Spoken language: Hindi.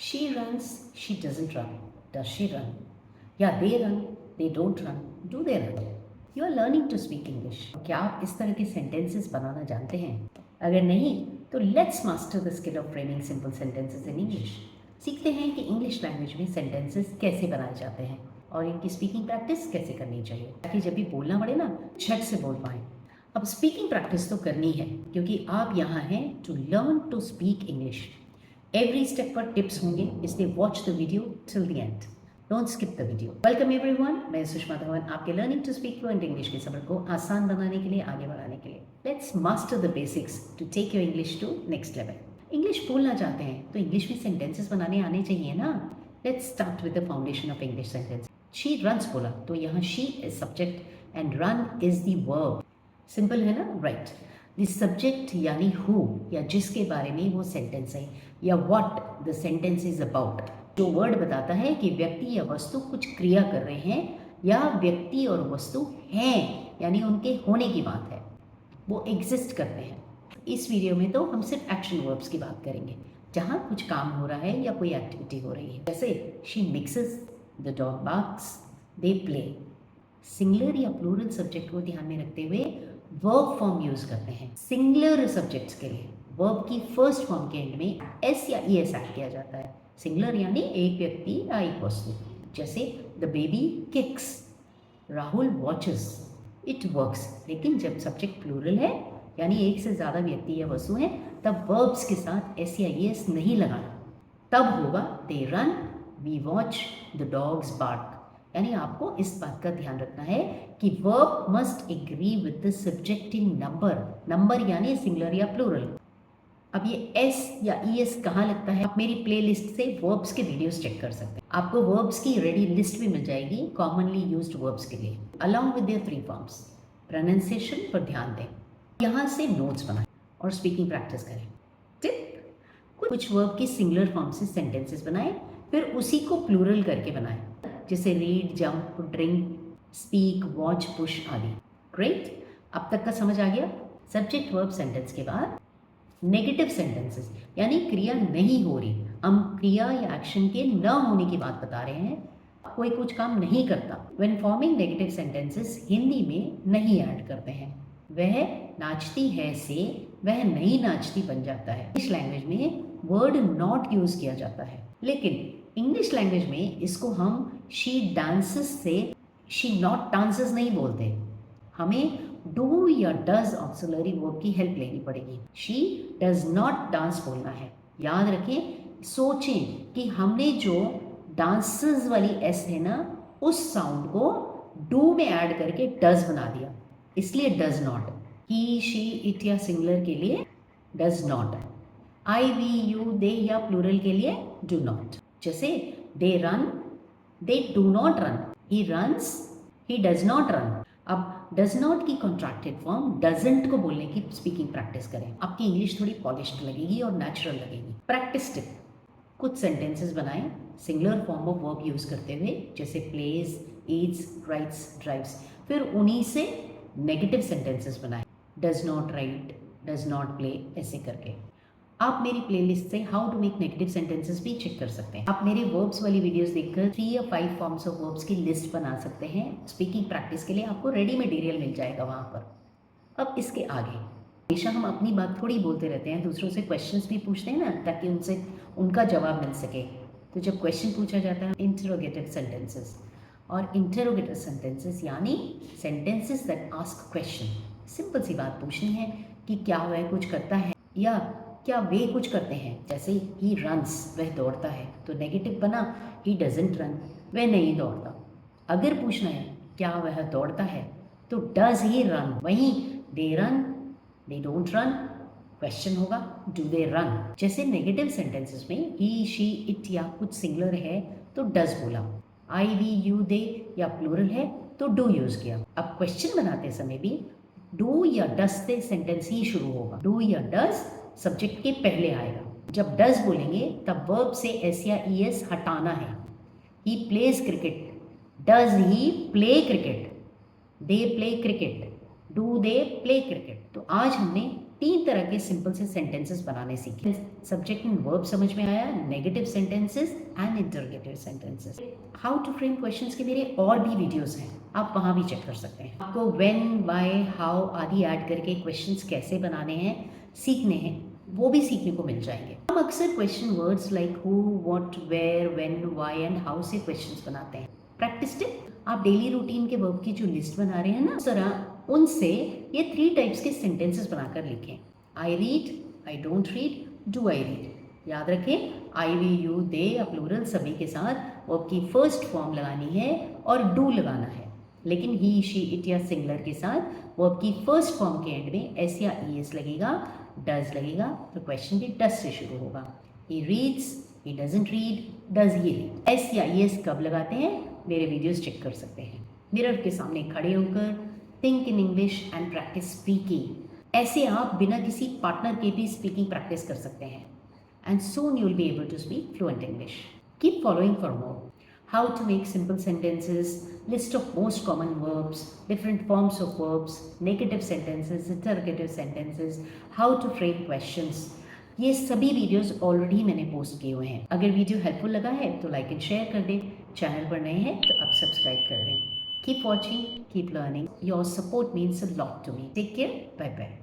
She runs, she doesn't run. Does she run? Yeah, they run, they don't run. Do they run? You are learning to speak English. क्या आप इस तरह के sentences बनाना जानते हैं? अगर नहीं तो let's master the skill of framing simple sentences in English. सीखते हैं कि इंग्लिश लैंग्वेज में सेंटेंसेस कैसे बनाए जाते हैं और इनकी स्पीकिंग प्रैक्टिस कैसे करनी चाहिए ताकि जब भी बोलना पड़े ना झट से बोल पाएं। अब स्पीकिंग प्रैक्टिस तो करनी है क्योंकि आप यहाँ हैं to learn to speak English. Every step पर टिप्स होंगे, इसलिए watch the video till the end. Don't skip the video. Welcome everyone, मैं सुषमा धवन आपके learning to speak fluent English के सफर को आसान बनाने के लिए, आगे बढ़ाने के लिए। Let's master the basics to take your English to next level. English बोलना चाहते हैं तो इंग्लिश में सेंटेंसेस बनाने आने चाहिए ना। Let's start with the foundation of English sentence. She runs बोला तो यहाँ she is subject and run is the verb. Simple है ना, राइट। द सब्जेक्ट यानी हु या जिसके बारे में वो सेंटेंस है या what the sentence is about. जो वर्ड बताता है कि व्यक्ति या वस्तु कुछ क्रिया कर रहे हैं या व्यक्ति और वस्तु हैं यानी उनके होने की बात है, वो एग्जिस्ट करते हैं। इस वीडियो में तो हम सिर्फ एक्शन वर्ब्स की बात करेंगे जहाँ कुछ काम हो रहा है या कोई एक्टिविटी हो रही है। जैसे she mixes, the dog barks, they play. Singular या प्लूरल सब्जेक्ट को ध्यान में रखते हुए वर्ब फॉर्म यूज करते हैं। सिंगुलर सब्जेक्ट्स के लिए वर्ब की फर्स्ट फॉर्म के एंड में एस या ई एस ऐड किया जाता है। सिंगुलर यानी एक व्यक्ति या एक वस्तु। जैसे the baby kicks, Rahul watches, it works. लेकिन जब सब्जेक्ट प्लूरल है यानी एक से ज़्यादा व्यक्ति या वस्तु हैं तब वर्ब्स के साथ एस या ई एस नहीं लगाना। तब होगा they run, we watch, the dogs bark. यानी आपको इस बात का ध्यान रखना है कि verb must agree with the subjective number. Number यानी सिंगुलर या प्लूरल। अब ये एस या ई एस कहाँ लगता है, आप मेरी प्लेलिस्ट से वर्ब्स के वीडियोस चेक कर सकते हैं। आपको वर्ब्स की रेडी लिस्ट भी मिल जाएगी कॉमनली यूज्ड वर्ब्स के लिए, along with their 3 forms. Pronunciation पर ध्यान दें, यहाँ से नोट्स बनाएं और स्पीकिंग प्रैक्टिस करें। टिप, कुछ वर्ब की सिंगुलर फॉर्म से सेंटेंसेस बनाएं, फिर उसी को प्लूरल करके बनाएं, जैसे read, jump, drink, speak, watch, push आदि। ग्रेट, अब तक का समझ आ गया। सब्जेक्ट वर्ब सेंटेंस के बाद नेगेटिव सेंटेंसेस यानी क्रिया नहीं हो रही, हम क्रिया या एक्शन के न होने की बात बता रहे हैं, कोई कुछ काम नहीं करता। When forming negative sentences Hindi में नहीं ऐड करते हैं। वह नाचती है से वह नहीं नाचती बन जाता है। इंग्लिश लैंग्वेज में वर्ड नॉट यूज किया जाता है, लेकिन इंग्लिश लैंग्वेज में इसको हम शी डांसेस से शी नॉट डांसेस नहीं बोलते। हमें डू या डज ऑक्सिलरी वर्ब की हेल्प लेनी पड़ेगी। शी डज नॉट डांस बोलना है। याद रखें, सोचें कि हमने जो डांसेस वाली एस है ना, उस साउंड को डू में ऐड करके डज बना दिया, इसलिए does not. He, she, it या सिंगुलर के लिए does not. I, we, you, they या प्लूरल के लिए डू नॉट। जैसे they run, they do not run. He runs, he does not run. अब डज नॉट की कॉन्ट्रैक्टेड फॉर्म डजंट को बोलने की स्पीकिंग प्रैक्टिस करें, आपकी इंग्लिश थोड़ी पॉलिश्ड लगेगी और नेचुरल लगेगी। प्रैक्टिस टिप, कुछ सेंटेंसेस बनाएं singular form of verb use करते हुए, जैसे प्लेज, ईट्स, राइट्स, ड्राइव्स। फिर उन्हीं से नेगेटिव सेंटेंसेस बनाएं, does not write, does not play, ऐसे करके। आप मेरी प्लेलिस्ट से how to make negative sentences भी चेक कर सकते हैं। आप मेरे वर्ब्स वाली वीडियोस देखकर 3 या 5 फॉर्म्स ऑफ वर्ब्स की लिस्ट बना सकते हैं। स्पीकिंग प्रैक्टिस के लिए आपको रेडी मटेरियल मिल जाएगा वहाँ पर। अब इसके आगे हमेशा हम अपनी बात थोड़ी बोलते रहते हैं, दूसरों से क्वेश्चंस भी पूछते हैं ना, ताकि उनसे उनका जवाब मिल सके। तो जब क्वेश्चन पूछा जाता है, इंटरोगेटिव सेंटेंसेस। और इंटरोगेटिव सेंटेंसेस यानी sentences that ask question. Simple सी बात पूछनी है कि क्या वह कुछ करता है या क्या वे कुछ करते हैं। जैसे ही रन्स, वह दौड़ता है, तो नेगेटिव बना ही डजंट रन, वह नहीं दौड़ता। अगर पूछना है क्या वह दौड़ता है तो डज ही रन। वहीं they run, they don't run, question होगा डू दे रन। जैसे नेगेटिव सेंटेंसेस में ही, शी, इट या कुछ सिंगुलर है तो डज बोला, आई, वी, यू, दे या प्लूरल है तो डू यूज किया। अब क्वेश्चन बनाते समय भी डू या डज से सेंटेंस ही शुरू होगा। डू या डज सब्जेक्ट के पहले आएगा। जब डज बोलेंगे तब वर्ब से एस या ई एस हटाना है। He plays cricket, does he play cricket, they play cricket, do they play cricket. तो आज हमने 3 तरह के सिंपल से सेंटेंसेस बनाने सीखे। सब्जेक्ट एंड वर्ब समझ में आया, negative sentences and interrogative sentences. How to frame questions के मेरे और भी वीडियोस हैं, आप वहां भी चेक कर सकते हैं। आपको व्हेन, व्हाई, हाउ आदि ऐड करके क्वेश्चंस कैसे बनाने हैं, सीखने हैं, वो भी सीखने को मिल जाएंगे। हम अक्सर question words like who, what, where, when, why and how से क्वेश्चंस बनाते हैं। प्रैक्टिस टिप, आप डेली रूटीन के वर्ब की जो लिस्ट बना रहे हैं ना, उस तरह उनसे ये 3 टाइप्स के सेंटेंसेस बनाकर लिखें। I read, I don't read, do I read. याद रखें, आई, वी, यू, दे या प्लूरल सभी के साथ वर्ब की फर्स्ट फॉर्म लगानी है और डू लगाना है। लेकिन ही, शी, इट या सिंगुलर के साथ वर्ब की फर्स्ट फॉर्म के एंड में एस या ई एस लगेगा, डज लगेगा, तो क्वेश्चन भी डज से शुरू होगा। He reads, he doesn't read, does he read. S या ई एस कब लगाते हैं, मेरे वीडियोस चेक कर सकते हैं। मिरर के सामने खड़े होकर think in English and practice speaking. ऐसे आप बिना किसी पार्टनर के भी स्पीकिंग प्रैक्टिस कर सकते हैं and soon you will be able to speak fluent English. Keep following for more. How to make simple sentences, list of most common verbs, different forms of verbs, negative sentences, interrogative sentences, how to frame questions. ये सभी वीडियोस ऑलरेडी मैंने पोस्ट किए हुए हैं। अगर वीडियो हेल्पफुल लगा है तो लाइक एंड शेयर कर दें, चैनल पर नए हैं तो अब सब्सक्राइब कर दें। Keep watching, keep learning. Your support means a lot to me. Take care. Bye bye.